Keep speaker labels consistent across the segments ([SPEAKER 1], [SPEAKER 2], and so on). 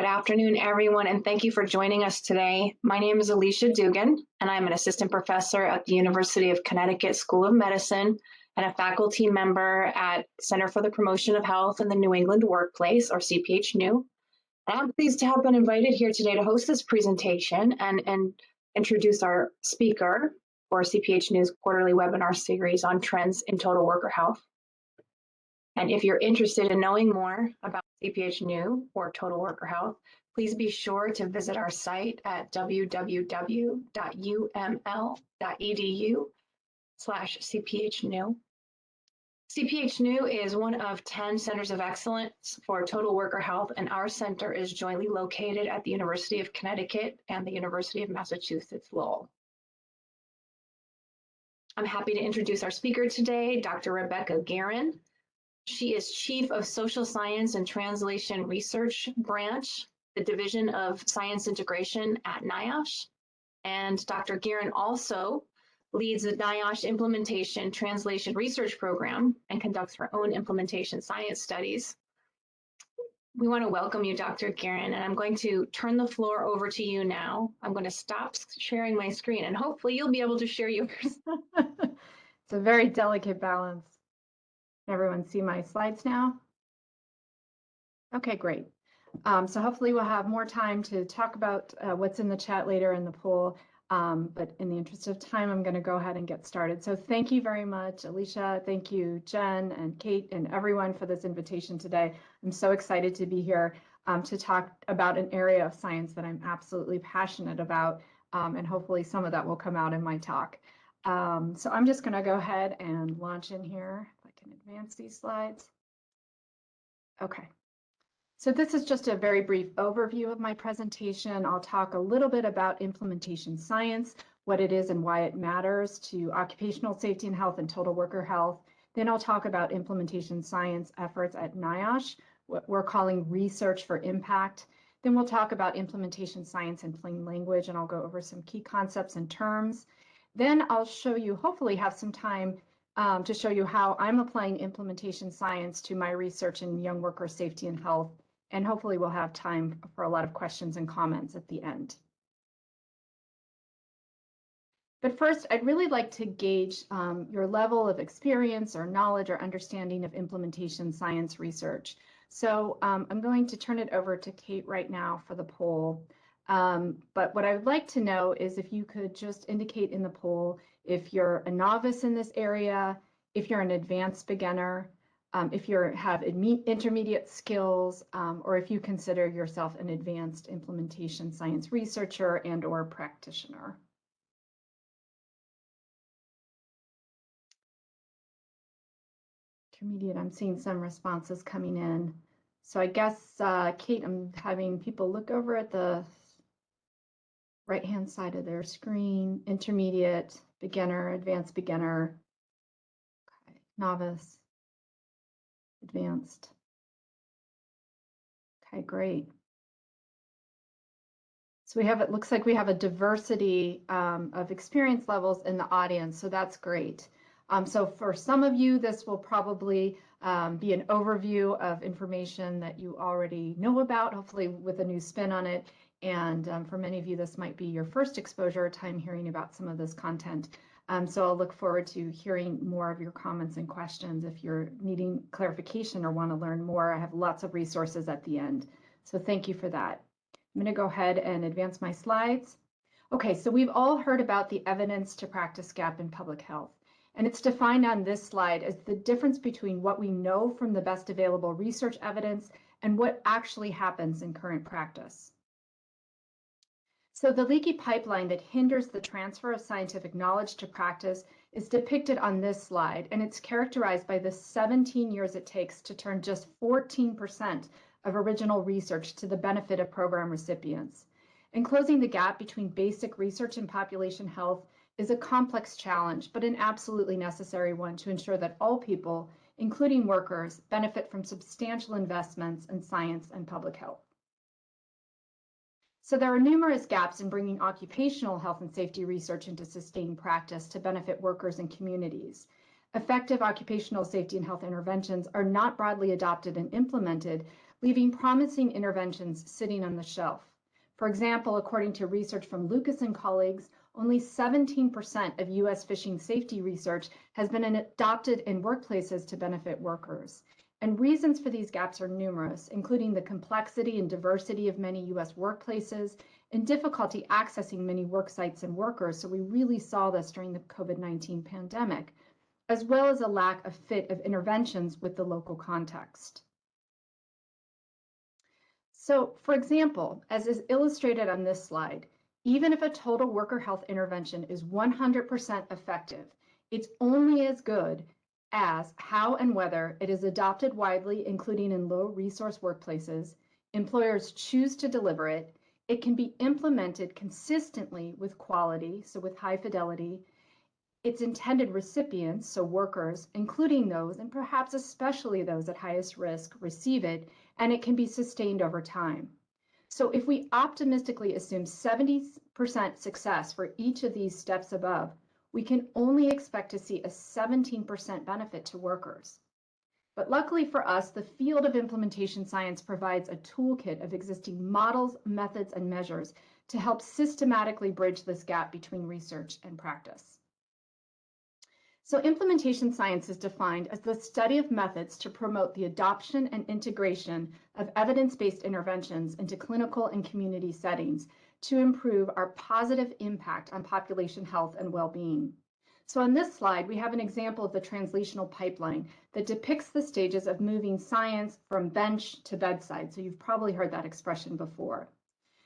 [SPEAKER 1] afternoon, everyone, and thank you for joining us today. My name is Alicia Dugan, and I'm an assistant professor at the University of Connecticut School of Medicine and a faculty member at Center for the Promotion of Health in the New England Workplace, or CPH-NEW. And I'm pleased to have been invited here today to host this presentation and introduce our speaker for CPH-NEW's quarterly webinar series on trends in total worker health. And if you're interested in knowing more about CPH-NEW or total worker health, please be sure to visit our site at www.uml.edu/CPH-NEW. CPH-NEW is one of 10 centers of excellence for total worker health, and our center is jointly located at the University of Connecticut and the University of Massachusetts Lowell. I'm happy to introduce our speaker today, Dr. Rebecca Guerin. She is Chief of Social Science and Translation Research Branch, the Division of Science Integration at NIOSH. And Dr. Guerin also leads the NIOSH Implementation Translation Research Program and conducts her own implementation science studies. We want to welcome you, Dr. Guerin, and I'm going to turn the floor over to you now. I'm going to stop sharing my screen, and hopefully you'll be able to share yours.
[SPEAKER 2] It's a very delicate balance. Everyone see my slides now? Okay, great. So hopefully we'll have more time to talk about what's in the chat later in the poll. But in the interest of time, I'm going to go ahead and get started. So thank you very much, Alicia. Thank you, Jen and Kate and everyone for this invitation today. I'm so excited to be here to talk about an area of science that I'm absolutely passionate about. And hopefully some of that will come out in my talk. So I'm just going to go ahead and launch in here. Advance these slides. Okay, so this is just a very brief overview of my presentation. I'll talk a little bit about implementation science, what it is and why it matters to occupational safety and health and total worker health. Then I'll talk about implementation science efforts at NIOSH, what we're calling research for impact. Then we'll talk about implementation science in plain language, and I'll go over some key concepts and terms. Then I'll show you, hopefully have some time to show you how I'm applying implementation science to my research in young worker safety and health, and hopefully we'll have time for a lot of questions and comments at the end. But first, I'd really like to gauge your level of experience or knowledge or understanding of implementation science research. So I'm going to turn it over to Kate right now for the poll. But what I would like to know is if you could just indicate in the poll if you're a novice in this area, if you're an advanced beginner, if you have intermediate skills, or if you consider yourself an advanced implementation science researcher and or practitioner. Intermediate, I'm seeing some responses coming in. So I guess, Kate, I'm having people look over at the right-hand side of their screen. Intermediate, beginner, advanced beginner, okay, novice, advanced. Okay, great. So we have, it looks like we have a diversity of experience levels in the audience, so that's great. So for some of you, this will probably be an overview of information that you already know about, hopefully with a new spin on it. And for many of you, this might be your first exposure time hearing about some of this content. So I'll look forward to hearing more of your comments and questions. If you're needing clarification or want to learn more, I have lots of resources at the end. So thank you for that. I'm going to go ahead and advance my slides. Okay, so we've all heard about the evidence to practice gap in public health. And it's defined on this slide as the difference between what we know from the best available research evidence and what actually happens in current practice. So the leaky pipeline that hinders the transfer of scientific knowledge to practice is depicted on this slide, and it's characterized by the 17 years it takes to turn just 14% of original research to the benefit of program recipients. And closing the gap between basic research and population health is a complex challenge, but an absolutely necessary one to ensure that all people, including workers, benefit from substantial investments in science and public health. So there are numerous gaps in bringing occupational health and safety research into sustained practice to benefit workers and communities. Effective occupational safety and health interventions are not broadly adopted and implemented leaving promising interventions sitting on the shelf. For example, according to research from Lucas and colleagues, only 17% of U.S. fishing safety research has been adopted in workplaces to benefit workers. And reasons for these gaps are numerous, including the complexity and diversity of many U.S. workplaces and difficulty accessing many work sites and workers. So we really saw this during the COVID-19 pandemic, as well as a lack of fit of interventions with the local context. So, for example, as is illustrated on this slide, even if a total worker health intervention is 100% effective, it's only as good as how and whether it is adopted widely, including in low-resource workplaces, employers choose to deliver it, it can be implemented consistently with quality, so with high fidelity, its intended recipients, so workers, including those, and perhaps especially those at highest risk, receive it, and it can be sustained over time. So if we optimistically assume 70% success for each of these steps above, we can only expect to see a 17% benefit to workers. But luckily for us, the field of implementation science provides a toolkit of existing models, methods, and measures to help systematically bridge this gap between research and practice. So implementation science is defined as the study of methods to promote the adoption and integration of evidence-based interventions into clinical and community settings to improve our positive impact on population health and well-being. So on this slide, we have an example of the translational pipeline that depicts the stages of moving science from bench to bedside. So you've probably heard that expression before.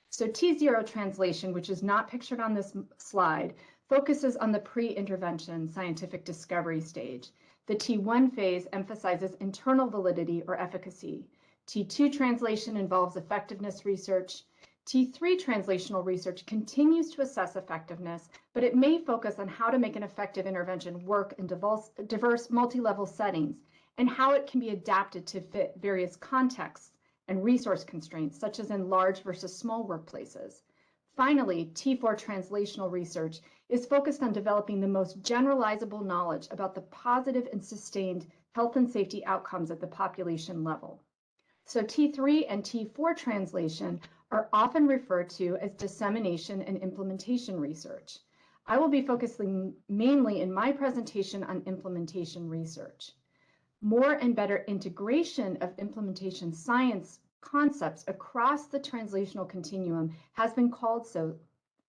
[SPEAKER 2] So T0 translation, which is not pictured on this slide, focuses on the pre-intervention scientific discovery stage. The T1 phase emphasizes internal validity or efficacy. T2 translation involves effectiveness research. T3 translational research continues to assess effectiveness, but it may focus on how to make an effective intervention work in diverse multi-level settings and how it can be adapted to fit various contexts and resource constraints, such as in large versus small workplaces. Finally, T4 translational research is focused on developing the most generalizable knowledge about the positive and sustained health and safety outcomes at the population level. So T3 and T4 translation are often referred to as dissemination and implementation research. I will be focusing mainly in my presentation on implementation research. More and better integration of implementation science concepts across the translational continuum has been called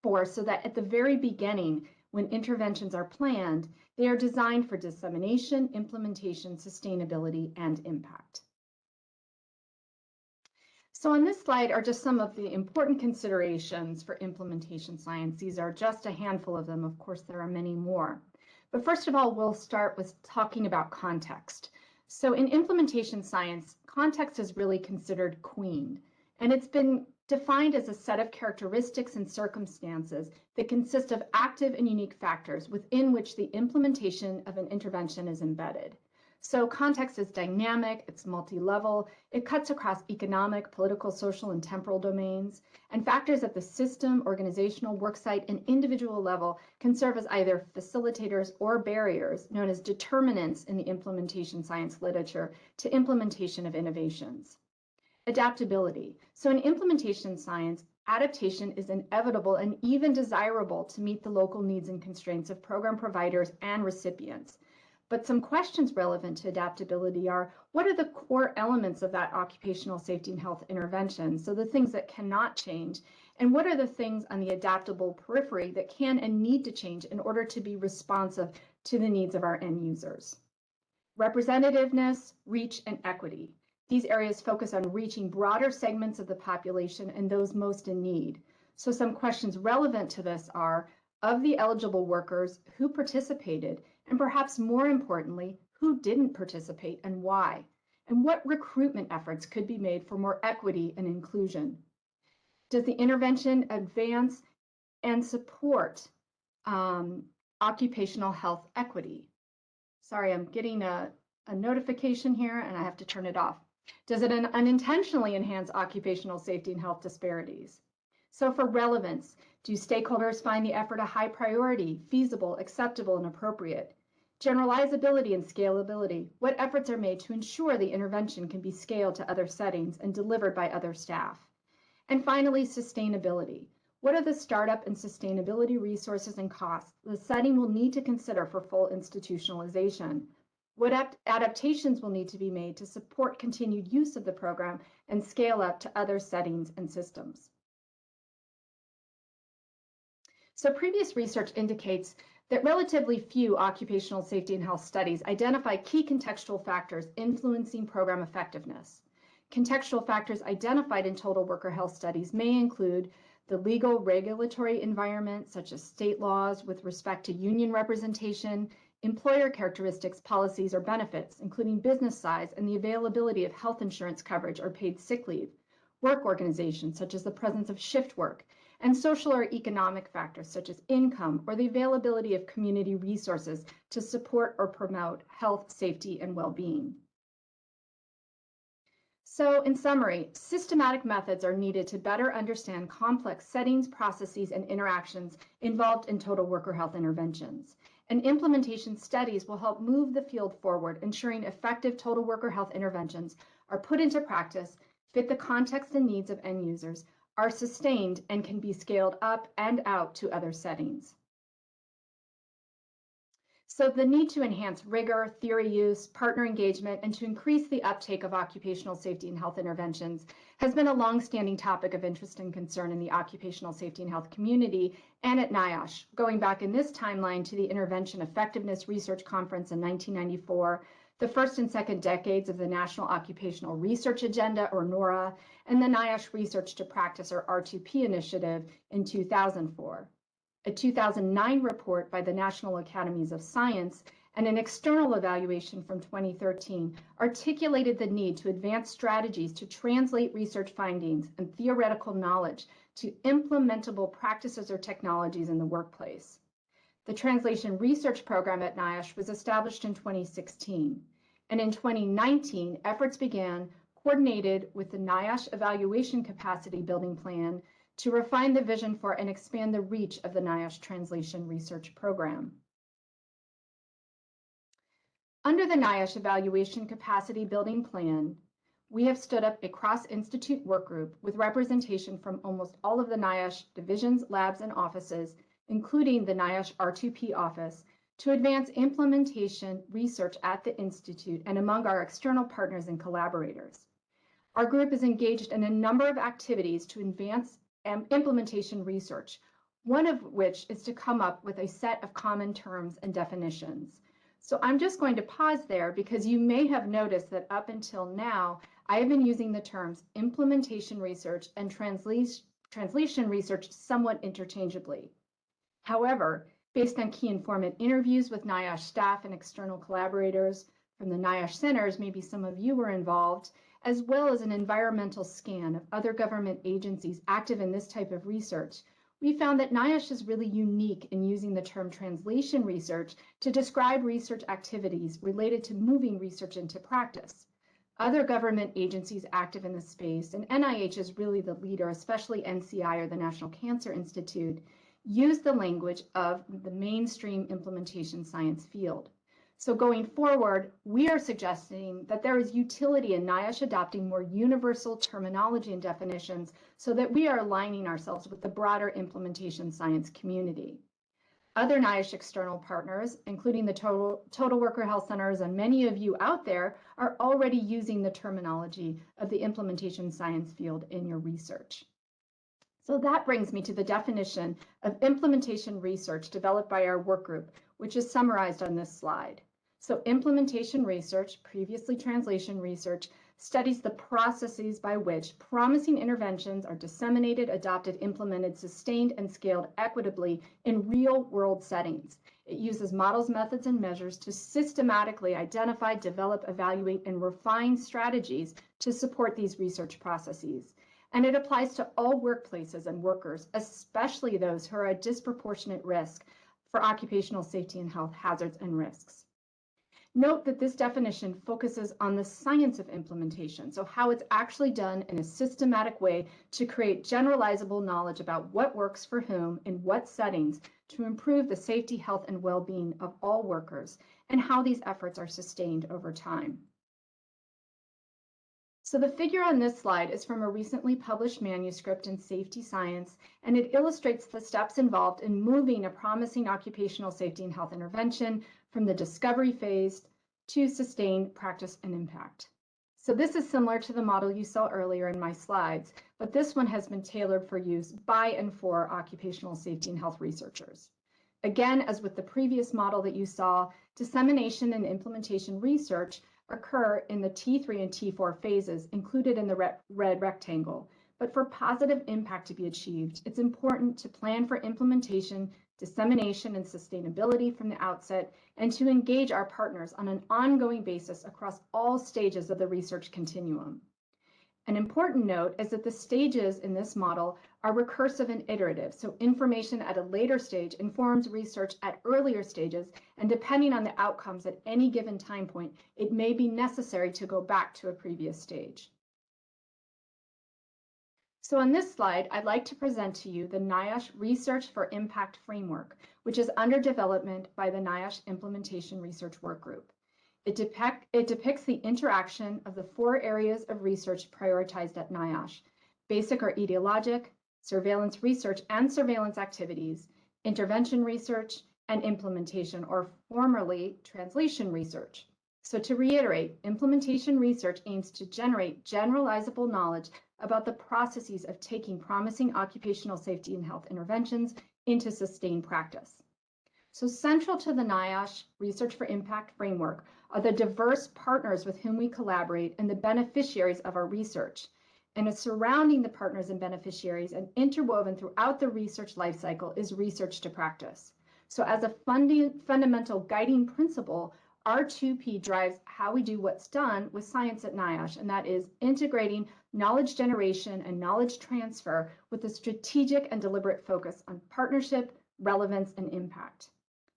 [SPEAKER 2] for so that at the very beginning, when interventions are planned, they are designed for dissemination, implementation, sustainability, and impact. So on this slide are just some of the important considerations for implementation science. These are just a handful of them. Of course, there are many more. But first of all, we'll start with talking about context. So in implementation science, context is really considered queen, and it's been defined as a set of characteristics and circumstances that consist of active and unique factors within which the implementation of an intervention is embedded. So context is dynamic, it's multi-level, it cuts across economic, political, social, and temporal domains, and factors at the system, organizational, worksite, and individual level can serve as either facilitators or barriers, known as determinants in the implementation science literature, to implementation of innovations. Adaptability. So in implementation science, adaptation is inevitable and even desirable to meet the local needs and constraints of program providers and recipients. But some questions relevant to adaptability are, what are the core elements of that occupational safety and health intervention? So the things that cannot change, and what are the things on the adaptable periphery that can and need to change in order to be responsive to the needs of our end users? Representativeness, reach, and equity. These areas focus on reaching broader segments of the population and those most in need. So some questions relevant to this are, of the eligible workers, who participated? And perhaps more importantly, who didn't participate and why? And what recruitment efforts could be made for more equity and inclusion? Does the intervention advance and support occupational health equity? Sorry, I'm getting a notification here and I have to turn it off. Does it unintentionally enhance occupational safety and health disparities? So for relevance, do stakeholders find the effort a high priority, feasible, acceptable, and appropriate? Generalizability and scalability. What efforts are made to ensure the intervention can be scaled to other settings and delivered by other staff? And finally, sustainability. What are the startup and sustainability resources and costs the setting will need to consider for full institutionalization? What adaptations will need to be made to support continued use of the program and scale up to other settings and systems? So previous research indicates that relatively few occupational safety and health studies identify key contextual factors influencing program effectiveness. Contextual factors identified in total worker health studies may include the legal regulatory environment, such as state laws with respect to union representation, employer characteristics, policies, or benefits, including business size and the availability of health insurance coverage or paid sick leave, work organization, such as the presence of shift work, and social or economic factors such as income or the availability of community resources to support or promote health, safety, and well-being. So in summary, systematic methods are needed to better understand complex settings, processes, and interactions involved in total worker health interventions. And implementation studies will help move the field forward, ensuring effective total worker health interventions are put into practice, fit the context and needs of end users, are sustained, and can be scaled up and out to other settings. So the need to enhance rigor, theory use, partner engagement, and to increase the uptake of occupational safety and health interventions has been a long-standing topic of interest and concern in the occupational safety and health community and at NIOSH, going back in this timeline to the Intervention Effectiveness Research Conference in 1994, the first and second decades of the National Occupational Research Agenda, or NORA, and the NIOSH Research to Practice, or R2P initiative in 2004. A 2009 report by the National Academies of Science and an external evaluation from 2013 articulated the need to advance strategies to translate research findings and theoretical knowledge to implementable practices or technologies in the workplace. The Translation Research Program at NIOSH was established in 2016, and in 2019, efforts began coordinated with the NIOSH Evaluation Capacity Building Plan to refine the vision for and expand the reach of the NIOSH Translation Research Program. Under the NIOSH Evaluation Capacity Building Plan, we have stood up a cross-institute work group with representation from almost all of the NIOSH divisions, labs, and offices, including the NIOSH R2P office, to advance implementation research at the Institute and among our external partners and collaborators. Our group is engaged in a number of activities to advance implementation research, one of which is to come up with a set of common terms and definitions. So I'm just going to pause there because you may have noticed that up until now, I have been using the terms implementation research and translation research somewhat interchangeably. However, based on key informant interviews with NIOSH staff and external collaborators from the NIOSH centers, maybe some of you were involved, as well as an environmental scan of other government agencies active in this type of research, we found that NIOSH is really unique in using the term translation research to describe research activities related to moving research into practice. Other government agencies active in this space, and NIH is really the leader, especially NCI or the National Cancer Institute, use the language of the mainstream implementation science field. So going forward, we are suggesting that there is utility in NIOSH adopting more universal terminology and definitions so that we are aligning ourselves with the broader implementation science community. Other NIOSH external partners, including the Total Worker Health Centers and many of you out there, are already using the terminology of the implementation science field in your research. So that brings me to the definition of implementation research developed by our work group, which is summarized on this slide. So implementation research, previously translation research, studies the processes by which promising interventions are disseminated, adopted, implemented, sustained, and scaled equitably in real-world settings. It uses models, methods, and measures to systematically identify, develop, evaluate, and refine strategies to support these research processes. And it applies to all workplaces and workers, especially those who are at disproportionate risk for occupational safety and health hazards and risks. Note that this definition focuses on the science of implementation, so how it's actually done in a systematic way to create generalizable knowledge about what works for whom in what settings to improve the safety, health, and well-being of all workers, and how these efforts are sustained over time. So the figure on this slide is from a recently published manuscript in Safety Science, and it illustrates the steps involved in moving a promising occupational safety and health intervention from the discovery phase to sustained practice and impact. So this is similar to the model you saw earlier in my slides, but this one has been tailored for use by and for occupational safety and health researchers. Again, as with the previous model that you saw, dissemination and implementation research occur in the T3 and T4 phases included in the red rectangle. But for positive impact to be achieved, it's important to plan for implementation, dissemination, and sustainability from the outset, and to engage our partners on an ongoing basis across all stages of the research continuum. An important note is that the stages in this model are recursive and iterative, so information at a later stage informs research at earlier stages, and depending on the outcomes at any given time point, it may be necessary to go back to a previous stage. So on this slide, I'd like to present to you the NIOSH Research for Impact Framework, which is under development by the NIOSH Implementation Research Workgroup. It depicts the interaction of the 4 areas of research prioritized at NIOSH: basic or etiologic, surveillance research and surveillance activities, intervention research, and implementation, or formerly translation research. So to reiterate, implementation research aims to generate generalizable knowledge about the processes of taking promising occupational safety and health interventions into sustained practice. So central to the NIOSH Research for Impact framework are the diverse partners with whom we collaborate and the beneficiaries of our research. And surrounding the partners and beneficiaries and interwoven throughout the research lifecycle is research to practice. So as a fundamental guiding principle, R2P drives how we do what's done with science at NIOSH, and that is integrating knowledge generation and knowledge transfer with a strategic and deliberate focus on partnership, relevance, and impact.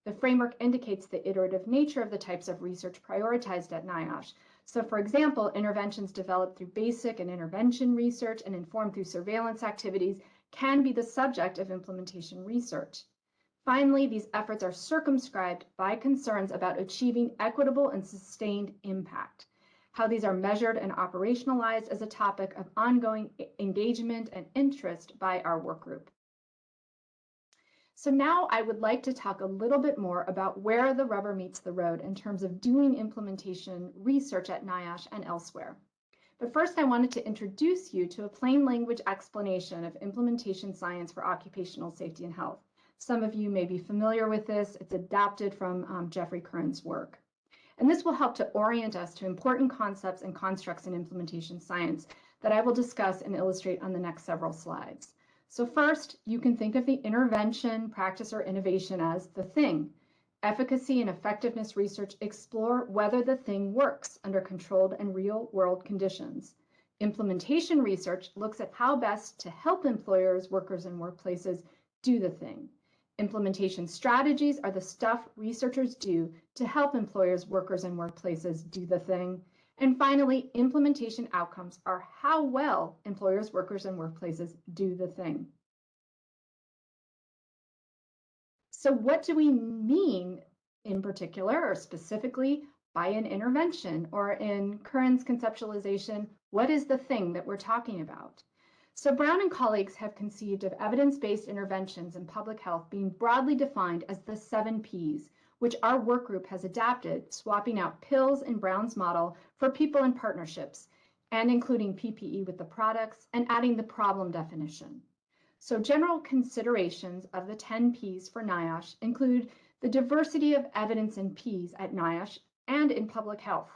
[SPEAKER 2] The framework indicates the iterative nature of the types of research prioritized at NIOSH. So for example, interventions developed through basic and intervention research and informed through surveillance activities can be the subject of implementation research. Finally, these efforts are circumscribed by concerns about achieving equitable and sustained impact. How these are measured and operationalized is a topic of ongoing engagement and interest by our workgroup. So now I would like to talk a little bit more about where the rubber meets the road in terms of doing implementation research at NIOSH and elsewhere. But first, I wanted to introduce you to a plain language explanation of implementation science for occupational safety and health. Some of you may be familiar with this. It's adapted from Jeffrey Curran's work. And this will help to orient us to important concepts and constructs in implementation science that I will discuss and illustrate on the next several slides. So first, you can think of the intervention, practice, or innovation as the thing. Efficacy and effectiveness research explore whether the thing works under controlled and real-world conditions. Implementation research looks at how best to help employers, workers, and workplaces do the thing. Implementation strategies are the stuff researchers do to help employers, workers, and workplaces do the thing. And finally, implementation outcomes are how well employers, workers, and workplaces do the thing. So what do we mean in particular or specifically by an intervention, or in Curran's conceptualization, what is the thing that we're talking about? So Brown and colleagues have conceived of evidence-based interventions in public health being broadly defined as the 7 Ps, which our work group has adapted, swapping out pills in Brown's model for people and partnerships, and including PPE with the products and adding the problem definition. So general considerations of the 10 Ps for NIOSH include the diversity of evidence in Ps at NIOSH and in public health.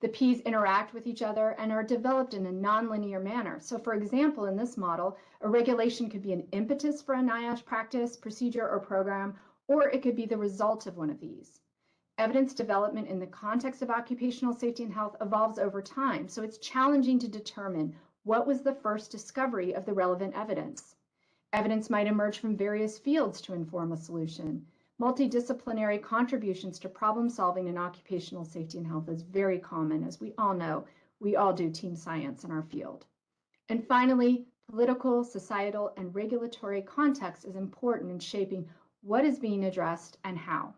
[SPEAKER 2] The Ps interact with each other and are developed in a nonlinear manner. So for example, in this model, a regulation could be an impetus for a NIOSH practice, procedure, or program, or it could be the result of one of these. Evidence development in the context of occupational safety and health evolves over time, so it's challenging to determine what was the first discovery of the relevant evidence. Evidence might emerge from various fields to inform a solution. Multidisciplinary contributions to problem solving in occupational safety and health is very common. As we all know, we all do team science in our field. And finally, political, societal, and regulatory context is important in shaping what is being addressed and how.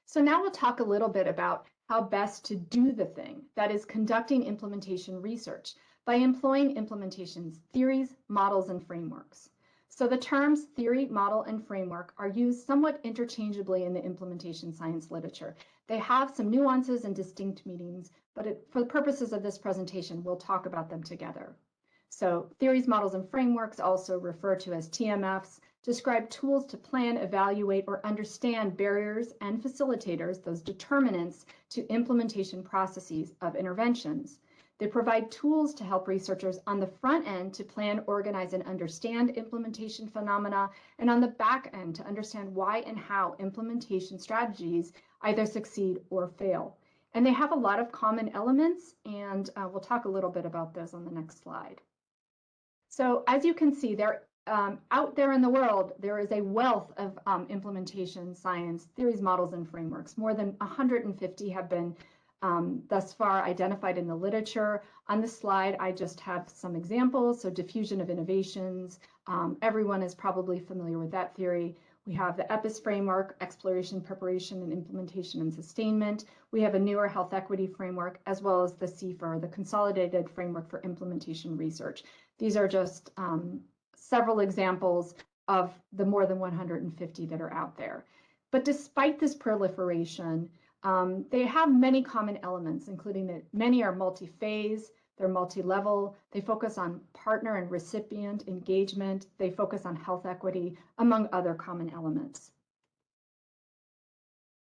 [SPEAKER 2] So now we'll talk a little bit about how best to do the thing, that is conducting implementation research by employing implementation's theories, models, and frameworks. So the terms theory, model, and framework are used somewhat interchangeably in the implementation science literature. They have some nuances and distinct meanings, but for the purposes of this presentation, we'll talk about them together. So theories, models, and frameworks, also referred to as TMFs, describe tools to plan, evaluate, or understand barriers and facilitators, those determinants, to implementation processes of interventions. They provide tools to help researchers on the front end to plan, organize, and understand implementation phenomena, and on the back end to understand why and how implementation strategies either succeed or fail. And they have a lot of common elements, and we'll talk a little bit about those on the next slide. So as you can see, out there in the world, there is a wealth of implementation science theories, models, and frameworks. More than 150 have been thus far identified in the literature. On this slide, I just have some examples. So diffusion of innovations, everyone is probably familiar with that theory. We have the EPIS framework, exploration, preparation, and implementation and sustainment. We have a newer health equity framework, as well as the CFR, the Consolidated Framework for Implementation Research. These are just several examples of the more than 150 that are out there. But despite this proliferation, they have many common elements, including that many are multi-phase, they're multi-level, they focus on partner and recipient engagement, they focus on health equity, among other common elements.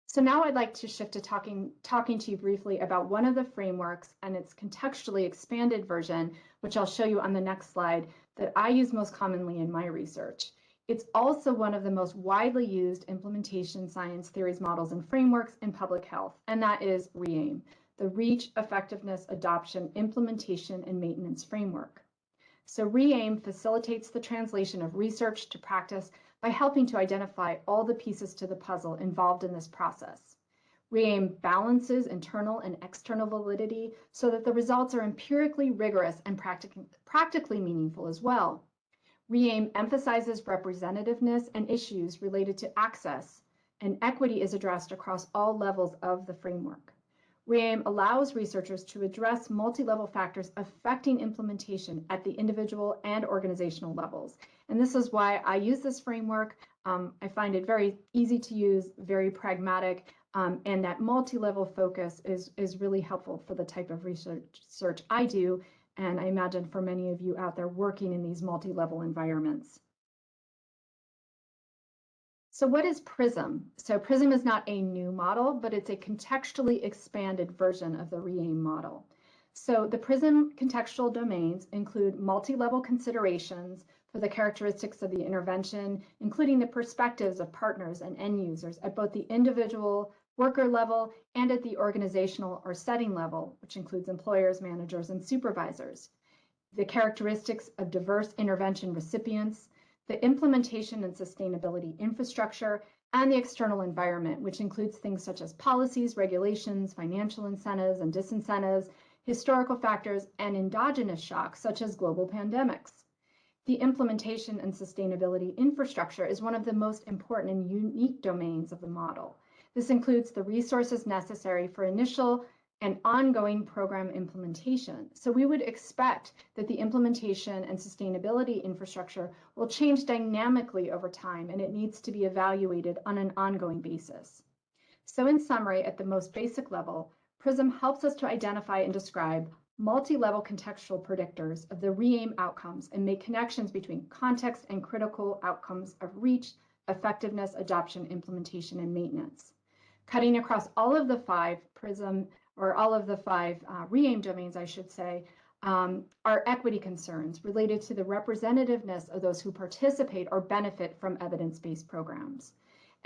[SPEAKER 2] So now I'd like to shift to talking to you briefly about one of the frameworks and its contextually expanded version, which I'll show you on the next slide, that I use most commonly in my research. It's also one of the most widely used implementation science theories, models, and frameworks in public health, and that is REAIM, the Reach, Effectiveness, Adoption, Implementation, and Maintenance Framework. So REAIM facilitates the translation of research to practice by helping to identify all the pieces to the puzzle involved in this process. REAIM balances internal and external validity so that the results are empirically rigorous and practically meaningful as well. REAIM emphasizes representativeness and issues related to access, and equity is addressed across all levels of the framework. REAIM allows researchers to address multi-level factors affecting implementation at the individual and organizational levels. And this is why I use this framework. I find it very easy to use, very pragmatic, and that multi-level focus is really helpful for the type of research I do, and I imagine for many of you out there working in these multi-level environments. So what is PRISM? So PRISM is not a new model, but it's a contextually expanded version of the REAIM model. So the PRISM contextual domains include multi-level considerations for the characteristics of the intervention, including the perspectives of partners and end users at both the individual worker level and at the organizational or setting level, which includes employers, managers, and supervisors. The characteristics of diverse intervention recipients, the implementation and sustainability infrastructure, and the external environment, which includes things such as policies, regulations, financial incentives and disincentives, historical factors, and endogenous shocks such as global pandemics. The implementation and sustainability infrastructure is one of the most important and unique domains of the model. This includes the resources necessary for initial and ongoing program implementation. So we would expect that the implementation and sustainability infrastructure will change dynamically over time, and it needs to be evaluated on an ongoing basis. So in summary, at the most basic level, PRISM helps us to identify and describe multi-level contextual predictors of the REAIM outcomes and make connections between context and critical outcomes of reach, effectiveness, adoption, implementation, and maintenance. Cutting across all of the five PRISM, or all of the five REAIM domains, I should say, are equity concerns related to the representativeness of those who participate or benefit from evidence-based programs.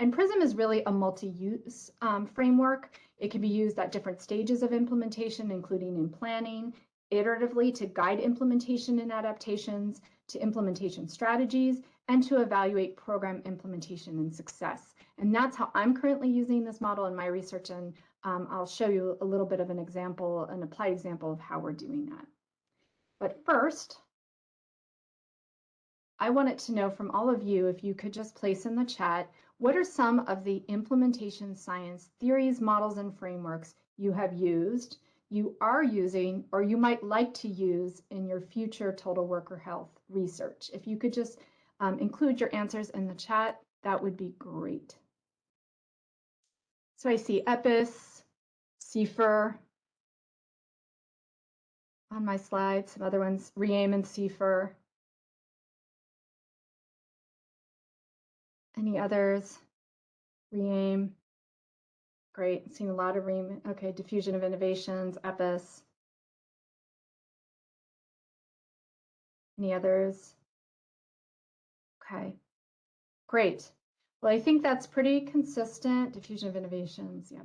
[SPEAKER 2] And PRISM is really a multi-use framework. It can be used at different stages of implementation, including in planning, iteratively to guide implementation and adaptations, to implementation strategies, and to evaluate program implementation and success. And that's how I'm currently using this model in my research, and I'll show you a little bit of an example, an applied example of how we're doing that. But first, I wanted to know from all of you, if you could just place in the chat, what are some of the implementation science theories, models, and frameworks you have used, you are using, or you might like to use in your future total worker health research? If you could just include your answers in the chat, that would be great. So I see EPIS, CFR on my slide, some other ones, REAIM and CFR. Any others? REAIM. Great, seeing a lot of REAIM. Okay, diffusion of innovations, EPIS. Any others? Okay, great. Well, I think that's pretty consistent. Diffusion of innovations, yeah.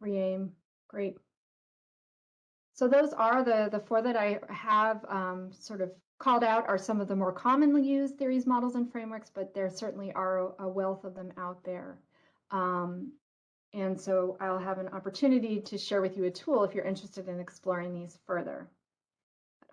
[SPEAKER 2] REAIM, great. So those are the four that I have sort of called out are some of the more commonly used theories, models, and frameworks, but there certainly are a wealth of them out there. And so I'll have an opportunity to share with you a tool if you're interested in exploring these further.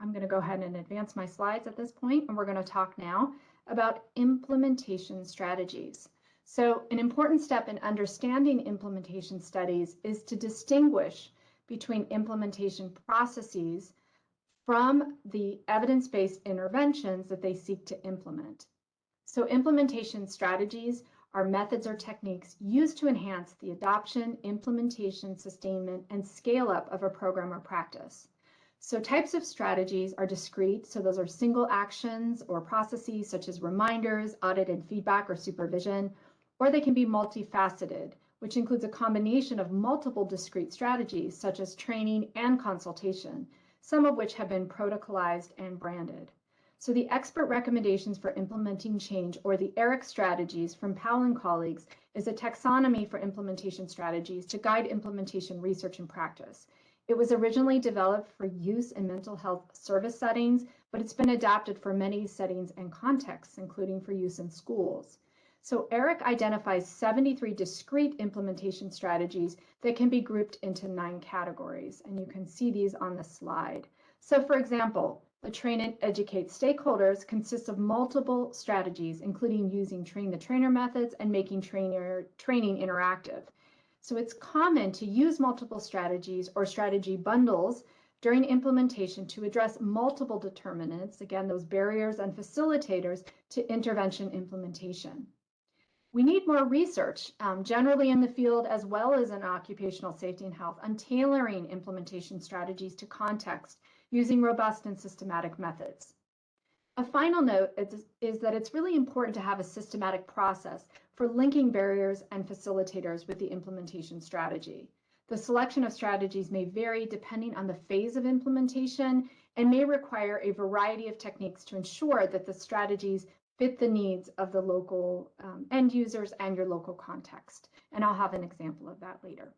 [SPEAKER 2] I'm going to go ahead and advance my slides at this point, and we're going to talk now about implementation strategies. So an important step in understanding implementation studies is to distinguish between implementation processes from the evidence-based interventions that they seek to implement. So implementation strategies are methods or techniques used to enhance the adoption, implementation, sustainment, and scale-up of a program or practice. So types of strategies are discrete, so those are single actions or processes such as reminders, audit and feedback, or supervision, or they can be multifaceted, which includes a combination of multiple discrete strategies such as training and consultation, some of which have been protocolized and branded. So the expert recommendations for implementing change, or the ERIC strategies from Powell and colleagues, is a taxonomy for implementation strategies to guide implementation research and practice. It was originally developed for use in mental health service settings, but it's been adapted for many settings and contexts, including for use in schools. So ERIC identifies 73 discrete implementation strategies that can be grouped into 9 categories, and you can see these on the slide. So for example, the train and educate stakeholders consists of multiple strategies, including using train-the-trainer methods and making training interactive. So it's common to use multiple strategies or strategy bundles during implementation to address multiple determinants, again, those barriers and facilitators to intervention implementation. We need more research, generally in the field as well as in occupational safety and health, on tailoring implementation strategies to context using robust and systematic methods. A final note is that it's really important to have a systematic process for linking barriers and facilitators with the implementation strategy. The selection of strategies may vary depending on the phase of implementation and may require a variety of techniques to ensure that the strategies fit the needs of the local end users and your local context. And I'll have an example of that later.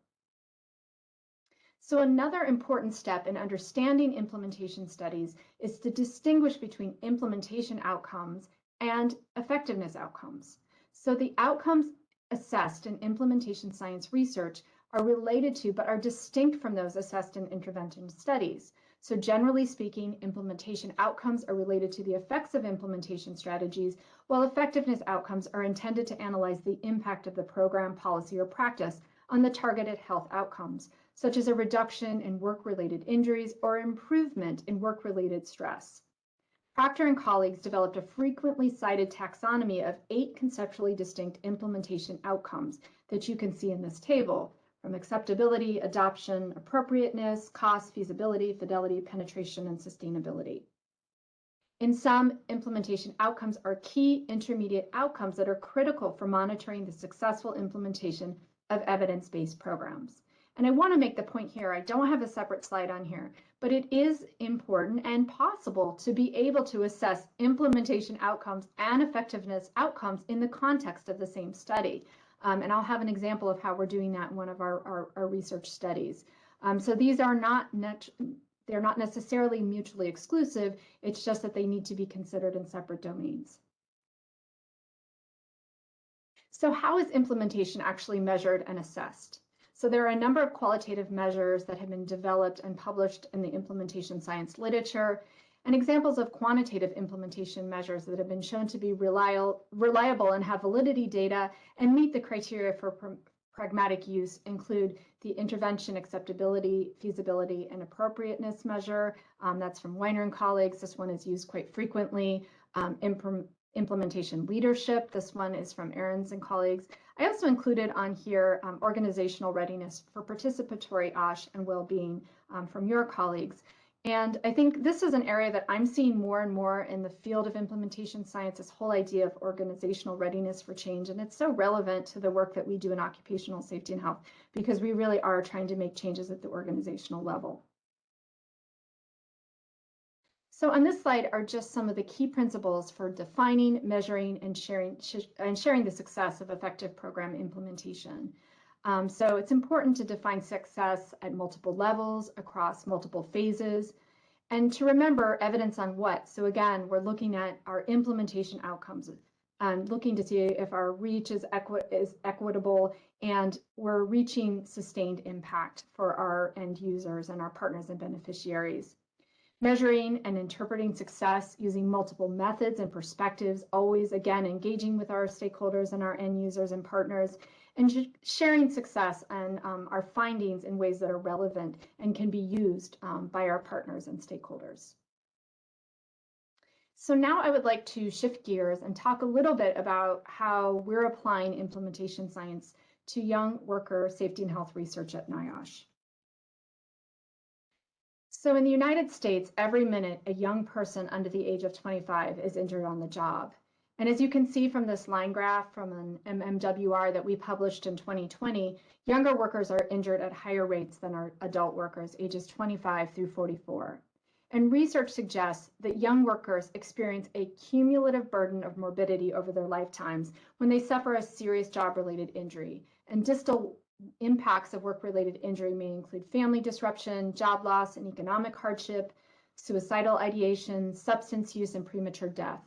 [SPEAKER 2] So another important step in understanding implementation studies is to distinguish between implementation outcomes and effectiveness outcomes. So the outcomes assessed in implementation science research are related to, but are distinct from those assessed in intervention studies. So generally speaking, implementation outcomes are related to the effects of implementation strategies, while effectiveness outcomes are intended to analyze the impact of the program, policy, or practice on the targeted health outcomes, such as a reduction in work-related injuries or improvement in work-related stress. Proctor and colleagues developed a frequently cited taxonomy of 8 conceptually distinct implementation outcomes that you can see in this table, from acceptability, adoption, appropriateness, cost, feasibility, fidelity, penetration, and sustainability. In sum, implementation outcomes are key intermediate outcomes that are critical for monitoring the successful implementation of evidence-based programs. And I want to make the point here, I don't have a separate slide on here, but it is important and possible to be able to assess implementation outcomes and effectiveness outcomes in the context of the same study. And I'll have an example of how we're doing that in one of our research studies. So these are not they're not necessarily mutually exclusive. It's just that they need to be considered in separate domains. So how is implementation actually measured and assessed? So there are a number of qualitative measures that have been developed and published in the implementation science literature, and examples of quantitative implementation measures that have been shown to be reliable and have validity data and meet the criteria for pragmatic use include the intervention acceptability, feasibility, and appropriateness measure. That's from Weiner and colleagues. This one is used quite frequently. Implementation leadership. This one is from Aaron's and colleagues. I also included on here organizational readiness for participatory OSH and well-being from your colleagues. And I think this is an area that I'm seeing more and more in the field of implementation science, this whole idea of organizational readiness for change. And it's so relevant to the work that we do in occupational safety and health, because we really are trying to make changes at the organizational level. So on this slide are just some of the key principles for defining, measuring, and sharing the success of effective program implementation. So it's important to define success at multiple levels, across multiple phases, and to remember evidence on what. So again, we're looking at our implementation outcomes and looking to see if our reach is equitable and we're reaching sustained impact for our end users and our partners and beneficiaries. Measuring and interpreting success using multiple methods and perspectives, always, again, engaging with our stakeholders and our end users and partners, and sharing success and our findings in ways that are relevant and can be used by our partners and stakeholders. So now I would like to shift gears and talk a little bit about how we're applying implementation science to young worker safety and health research at NIOSH. So in the United States, every minute, a young person under the age of 25 is injured on the job. And as you can see from this line graph from an MMWR that we published in 2020, younger workers are injured at higher rates than our adult workers, ages 25 through 44. And research suggests that young workers experience a cumulative burden of morbidity over their lifetimes when they suffer a serious job-related injury. And distal impacts of work-related injury may include family disruption, job loss, and economic hardship, suicidal ideation, substance use, and premature death.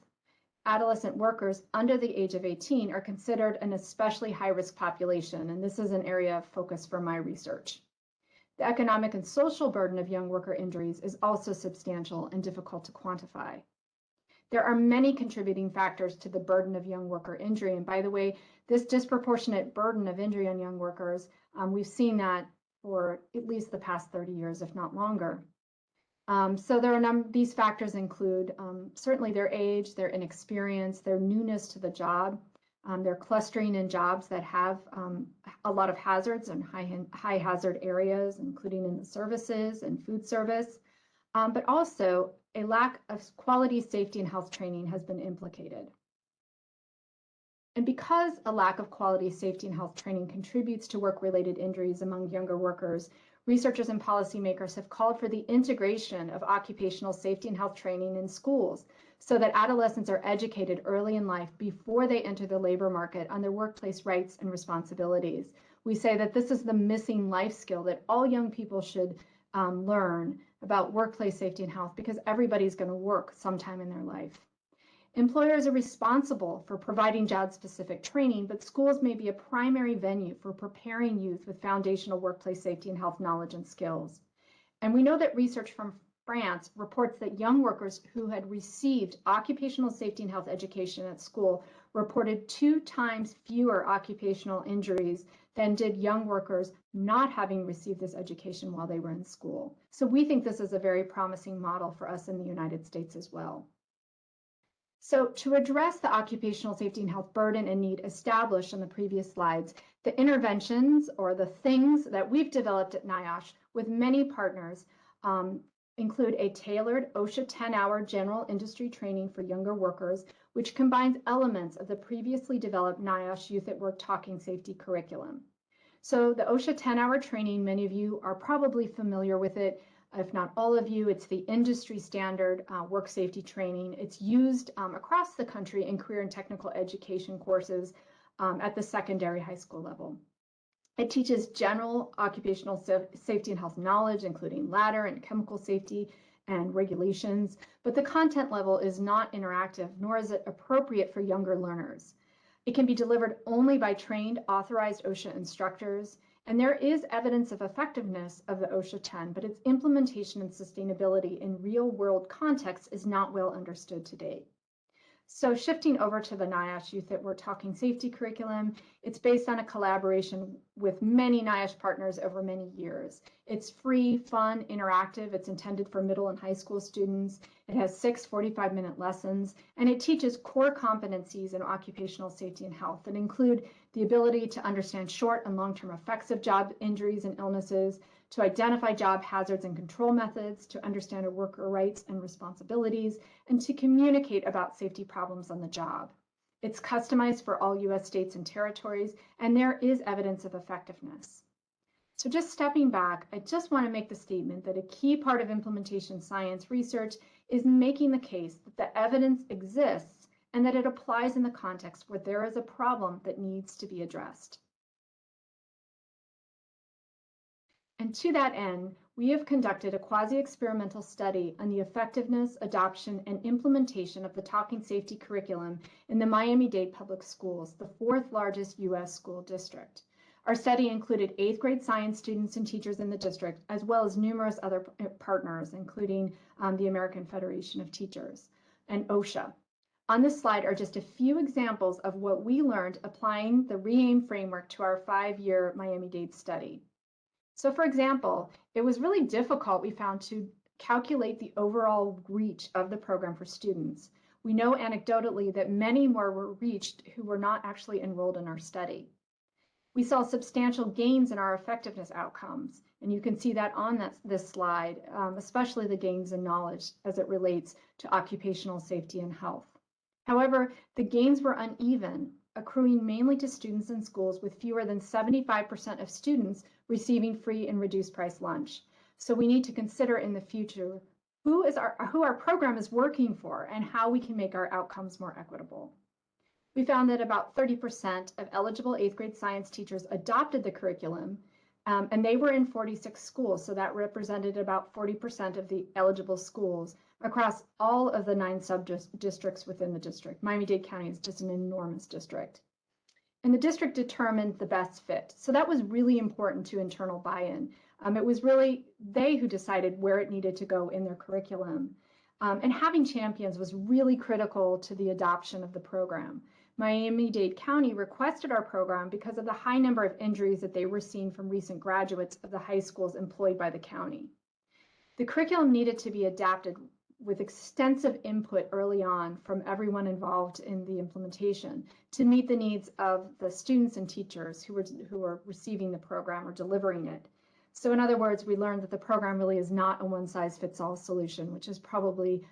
[SPEAKER 2] Adolescent workers under the age of 18 are considered an especially high-risk population, and this is an area of focus for my research. The economic and social burden of young worker injuries is also substantial and difficult to quantify. There are many contributing factors to the burden of young worker injury. And by the way, this disproportionate burden of injury on young workers, we've seen that for at least the past 30 years, if not longer. So there are these factors include certainly their age, their inexperience, their newness to the job, their clustering in jobs that have a lot of hazards and high hazard areas, including in the services and food service, but also a lack of quality safety and health training has been implicated. And because a lack of quality safety and health training contributes to work-related injuries among younger workers, researchers and policymakers have called for the integration of occupational safety and health training in schools so that adolescents are educated early in life before they enter the labor market on their workplace rights and responsibilities. We say that this is the missing life skill that all young people should learn about workplace safety and health, because everybody's going to work sometime in their life. Employers are responsible for providing job-specific training, but schools may be a primary venue for preparing youth with foundational workplace safety and health knowledge and skills. And we know that research from France reports that young workers who had received occupational safety and health education at school reported 2 times fewer occupational injuries than did young workers not having received this education while they were in school. So we think this is a very promising model for us in the United States as well. So to address the occupational safety and health burden and need established in the previous slides, the interventions or the things that we've developed at NIOSH with many partners include a tailored OSHA 10-hour general industry training for younger workers, which combines elements of the previously developed NIOSH Youth at Work Talking Safety curriculum. So the OSHA 10-hour training, many of you are probably familiar with it. If not all of you, it's the industry standard work safety training. It's used across the country in career and technical education courses at the secondary high school level. It teaches general occupational safety and health knowledge, including ladder and chemical safety and regulations, but the content level is not interactive, nor is it appropriate for younger learners. It can be delivered only by trained, authorized OSHA instructors, and there is evidence of effectiveness of the OSHA 10, but its implementation and sustainability in real-world context is not well understood to date. So shifting over to the NIOSH Youth at Work Talking Safety curriculum, it's based on a collaboration with many NIOSH partners over many years. It's free, fun, interactive. It's intended for middle and high school students. It has 6 45-minute lessons, and it teaches core competencies in occupational safety and health that include the ability to understand short and long-term effects of job injuries and illnesses, to identify job hazards and control methods, to understand worker rights and responsibilities, and to communicate about safety problems on the job. It's customized for all U.S. states and territories, and there is evidence of effectiveness. So just stepping back, I just want to make the statement that a key part of implementation science research is making the case that the evidence exists and that it applies in the context where there is a problem that needs to be addressed. And to that end, we have conducted a quasi-experimental study on the effectiveness, adoption, and implementation of the Talking Safety curriculum in the Miami-Dade Public Schools, the 4th largest U.S. school district. Our study included 8th grade science students and teachers in the district, as well as numerous other partners, including the American Federation of Teachers and OSHA. On this slide are just a few examples of what we learned applying the REAIM framework to our 5-year Miami-Dade study. So for example, it was really difficult, we found, to calculate the overall reach of the program for students. We know anecdotally that many more were reached who were not actually enrolled in our study. We saw substantial gains in our effectiveness outcomes, and you can see that on this slide, especially the gains in knowledge as it relates to occupational safety and health. However, the gains were uneven, accruing mainly to students in schools with fewer than 75% of students receiving free and reduced price lunch. So we need to consider in the future who our program is working for and how we can make our outcomes more equitable. We found that about 30% of eligible 8th grade science teachers adopted the curriculum, and they were in 46 schools, so that represented about 40% of the eligible schools across all of the 9 sub-districts within the district. Miami-Dade County is just an enormous district. And the district determined the best fit. So that was really important to internal buy-in. It was really they who decided where it needed to go in their curriculum. And having champions was really critical to the adoption of the program. Miami-Dade County requested our program because of the high number of injuries that they were seeing from recent graduates of the high schools employed by the county. The curriculum needed to be adapted with extensive input early on from everyone involved in the implementation to meet the needs of the students and teachers who were receiving the program or delivering it. So in other words, we learned that the program really is not a one-size-fits-all solution, which is probably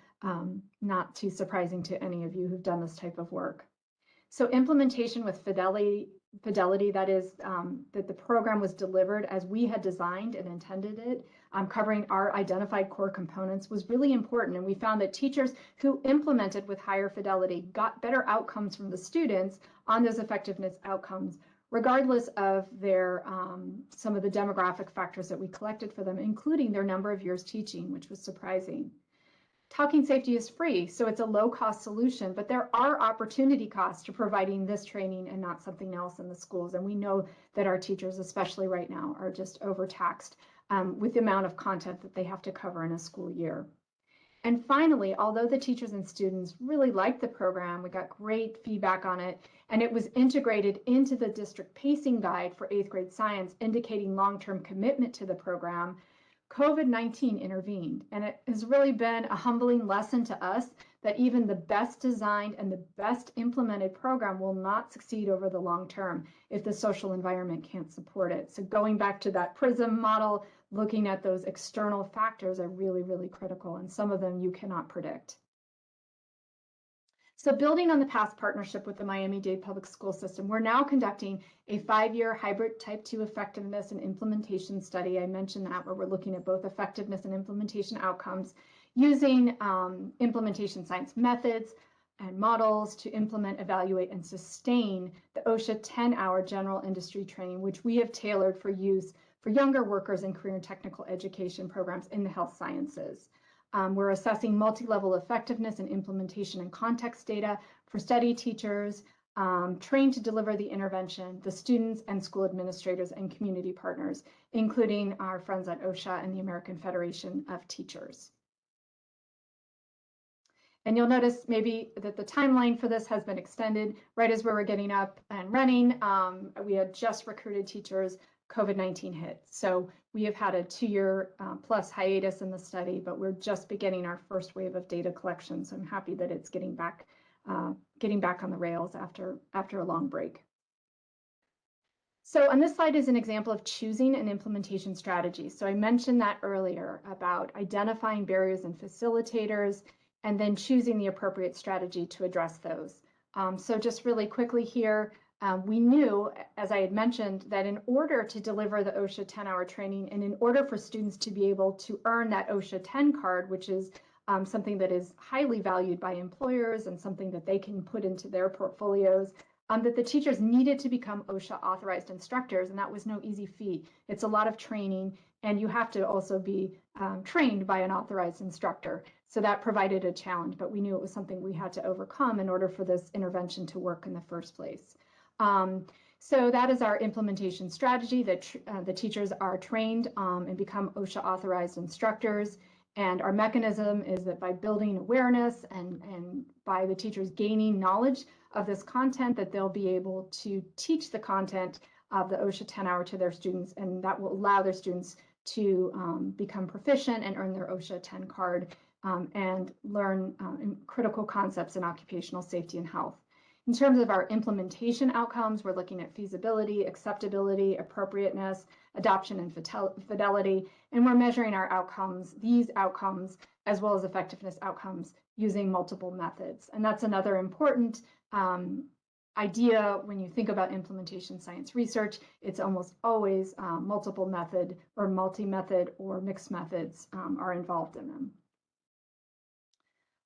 [SPEAKER 2] not too surprising to any of you who've done this type of work. So implementation with fidelity, that is, that the program was delivered as we had designed and intended it, covering our identified core components, was really important. And we found that teachers who implemented with higher fidelity got better outcomes from the students on those effectiveness outcomes, regardless of their some of the demographic factors that we collected for them, including their number of years teaching, which was surprising. Talking safety is free, so it's a low-cost solution, but there are opportunity costs to providing this training and not something else in the schools. And we know that our teachers, especially right now, are just overtaxed with the amount of content that they have to cover in a school year. And finally, although the teachers and students really liked the program, we got great feedback on it, and it was integrated into the district pacing guide for 8th grade science, indicating long-term commitment to the program, COVID-19 intervened, and it has really been a humbling lesson to us that even the best designed and the best implemented program will not succeed over the long term if the social environment can't support it. So going back to that PRISM model, looking at those external factors are really, really critical, and some of them you cannot predict. So building on the past partnership with the Miami-Dade Public School System, we're now conducting a 5-year hybrid type 2 effectiveness and implementation study. I mentioned that, where we're looking at both effectiveness and implementation outcomes using implementation science methods, and models to implement, evaluate, and sustain the OSHA 10-hour general industry training, which we have tailored for use for younger workers in career and technical education programs in the health sciences. We're assessing multi-level effectiveness and implementation and context data for study teachers trained to deliver the intervention, the students and school administrators and community partners, including our friends at OSHA and the American Federation of Teachers. And you'll notice maybe that the timeline for this has been extended right as we were getting up and running. We had just recruited teachers, COVID-19 hit. So we have had a 2-year plus hiatus in the study, but we're just beginning our first wave of data collection. So I'm happy that it's getting back on the rails after a long break. So on this slide is an example of choosing an implementation strategy. So I mentioned that earlier about identifying barriers and facilitators, and then choosing the appropriate strategy to address those. So just really quickly here, we knew, as I had mentioned, that in order to deliver the OSHA 10-hour training and in order for students to be able to earn that OSHA 10 card, which is something that is highly valued by employers and something that they can put into their portfolios, that the teachers needed to become OSHA authorized instructors, and that was no easy feat. It's a lot of training, and you have to also be trained by an authorized instructor. So that provided a challenge, but we knew it was something we had to overcome in order for this intervention to work in the first place. So that is our implementation strategy, that the teachers are trained and become OSHA authorized instructors. And our mechanism is that by building awareness and by the teachers gaining knowledge of this content, that they'll be able to teach the content of the OSHA 10-hour to their students, and that will allow their students to become proficient and earn their OSHA 10 card and learn critical concepts in occupational safety and health. In terms of our implementation outcomes, we're looking at feasibility, acceptability, appropriateness, adoption, and fidelity, and we're measuring our outcomes, these outcomes, as well as effectiveness outcomes using multiple methods. And that's another important idea when you think about implementation science research. It's almost always multiple method or multi-method or mixed methods are involved in them.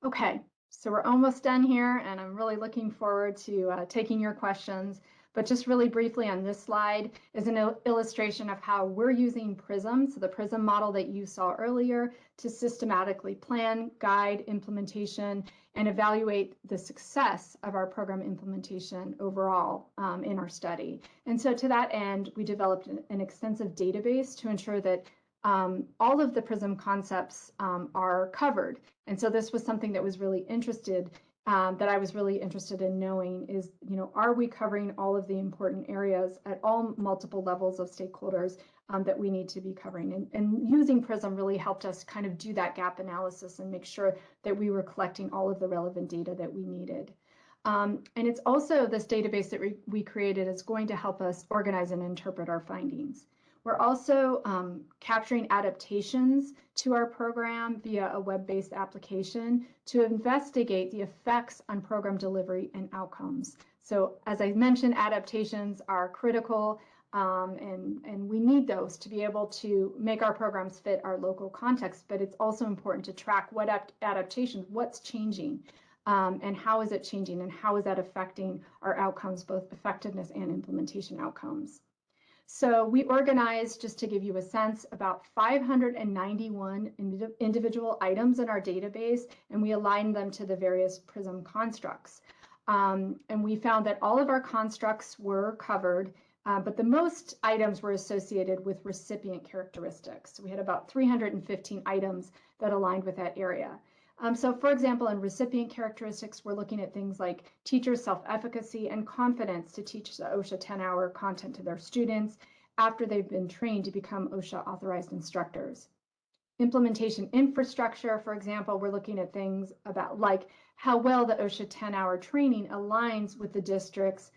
[SPEAKER 2] Okay. So we're almost done here, and I'm really looking forward to taking your questions. But just really briefly on this slide is an illustration of how we're using PRISM, so the PRISM model that you saw earlier, to systematically plan, guide implementation, and evaluate the success of our program implementation overall in our study. And so to that end, we developed an extensive database to ensure that all of the PRISM concepts are covered. And so this was something that was really that I was really interested in knowing is, are we covering all of the important areas at all multiple levels of stakeholders that we need to be covering? And using PRISM really helped us kind of do that gap analysis and make sure that we were collecting all of the relevant data that we needed. And it's also this database that we created is going to help us organize and interpret our findings. We're also capturing adaptations to our program via a web-based application to investigate the effects on program delivery and outcomes. So as I mentioned, adaptations are critical, and we need those to be able to make our programs fit our local context, but it's also important to track what adaptations, what's changing, and how is it changing, and how is that affecting our outcomes, both effectiveness and implementation outcomes. So we organized, just to give you a sense, about 591 individual items in our database, and we aligned them to the various PRISM constructs. And we found that all of our constructs were covered, but the most items were associated with recipient characteristics. So we had about 315 items that aligned with that area. So for example, in recipient characteristics, we're looking at things like teachers' self-efficacy and confidence to teach the OSHA 10-hour content to their students after they've been trained to become OSHA authorized instructors. Implementation infrastructure, for example, we're looking at things about like how well the OSHA 10-hour training aligns with the district's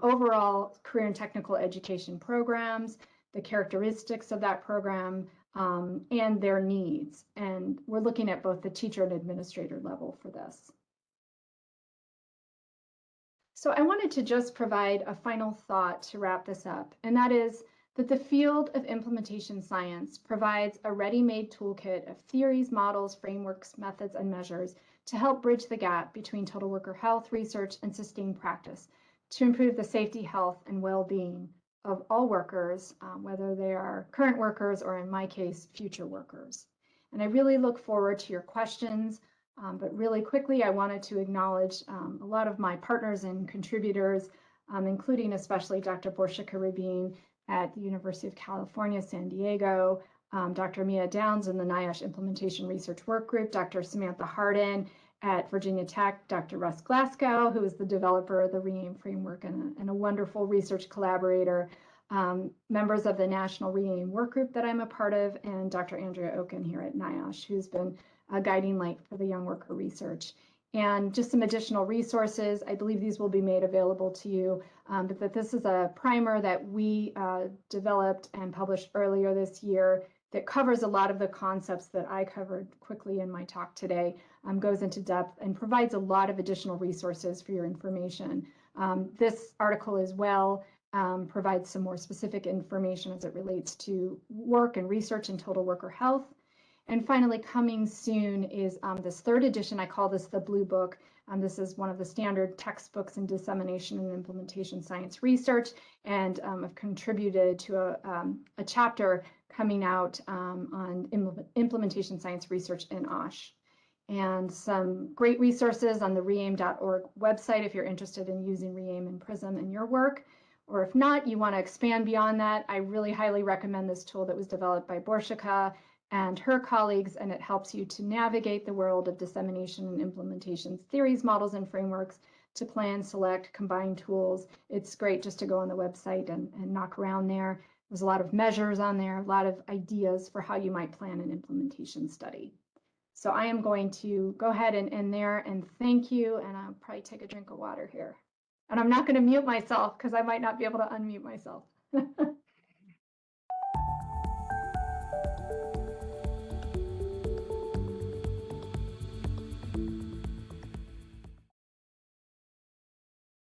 [SPEAKER 2] overall career and technical education programs, the characteristics of that program, and their needs. And we're looking at both the teacher and administrator level for this. So I wanted to just provide a final thought to wrap this up, and that is that the field of implementation science provides a ready-made toolkit of theories, models, frameworks, methods, and measures to help bridge the gap between total worker health research and sustained practice to improve the safety, health, and well-being of all workers, whether they are current workers or, in my case, future workers. And I really look forward to your questions, but really quickly, I wanted to acknowledge a lot of my partners and contributors, including especially Dr. Borshika Rabin at the University of California, San Diego, Dr. Mia Downs in the NIOSH Implementation Research Work Group, Dr. Samantha Hardin at Virginia Tech, Dr. Russ Glasgow, who is the developer of the REAIM framework and a wonderful research collaborator, members of the National REAIM Work Group that I'm a part of, and Dr. Andrea Oken here at NIOSH, who's been a guiding light for the young worker research. And just some additional resources. I believe these will be made available to you, but that this is a primer that we developed and published earlier this year that covers a lot of the concepts that I covered quickly in my talk today, goes into depth and provides a lot of additional resources for your information. This article as well provides some more specific information as it relates to work and research in total worker health. And finally, coming soon is this third edition. I call this the Blue Book. This is one of the standard textbooks in dissemination and implementation science research, and I've contributed to a chapter coming out on implementation science research in OSH. And some great resources on the reaim.org website if you're interested in using REAIM and PRISM in your work. Or if not, you want to expand beyond that, I really highly recommend this tool that was developed by Borshika and her colleagues, and it helps you to navigate the world of dissemination and implementation theories, models, and frameworks to plan, select, combine tools. It's great just to go on the website and knock around there. There's a lot of measures on there, a lot of ideas for how you might plan an implementation study. So I am going to go ahead and end there and thank you, and I'll probably take a drink of water here. And I'm not going to mute myself because I might not be able to unmute myself.